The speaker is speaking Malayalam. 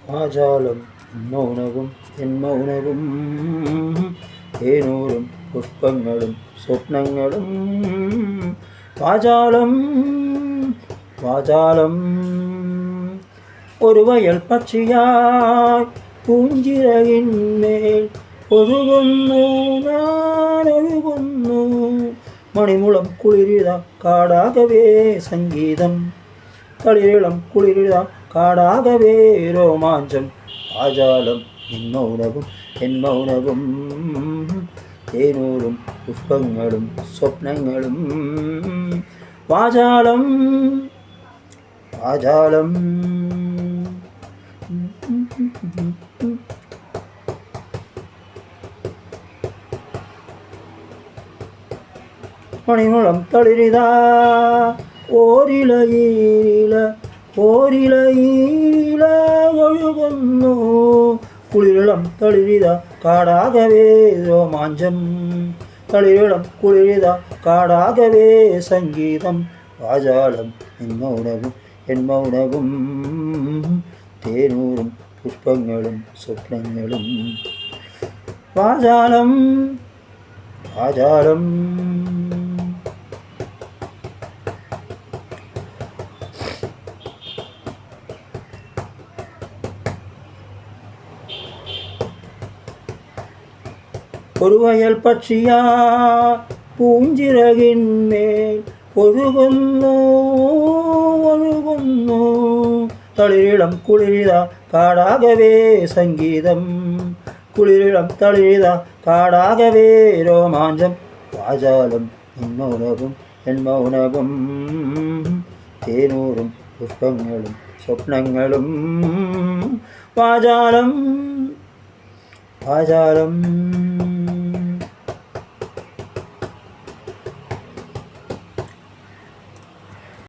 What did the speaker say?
വാചാലം മൗനവും എൻ മൗനവും തേനൂറും പുഷ്പങ്ങളും സ്വപ്നങ്ങളും വാചാലം വാചാലം ഒരു വയൽ പക്ഷിയായി പൂഞ്ചിറകിന്മേൽ ഒഴുകുന്നു ഞാൻ ഒഴുകുന്നു മണിമുളം കുളിരിത കാടാകവേ സംഗീതം കളിരിളം കുളിരിത കാടാകവേ രോമാഞ്ചം വാചാലം എൻ മൗനവും തേനൂറും പുഷ്പങ്ങളും സ്വപ്നങ്ങളും വാചാലം വാചാലം മണിമുളം തളിരിത ഓരിലയില ഒഴുകുന്നു കുളിരിളം തളിരിത കാടാകവേ രോമാഞ്ചം തളിരിളം കുളിരിത കാടാകവേ സംഗീതം വാചാലം എൻ മൗനവും തേനൂറും പുഷ്പങ്ങളും സ്വപ്നങ്ങളും വാചാലം വാചാലം ഒരു വയൽ പക്ഷിയാ പൂഞ്ചിറകിന്മേൽ ഒഴുകുന്നു തളിരിളം കുളിരിത കാടാകവേ സംഗീതം കുളിരിളം തളിരിത കാടാകവേ രോമാഞ്ചം വാചാലം എൻ മൗനവും തേനൂറും പുഷ്പങ്ങളും സ്വപ്നങ്ങളും വാചാലം വാചാലം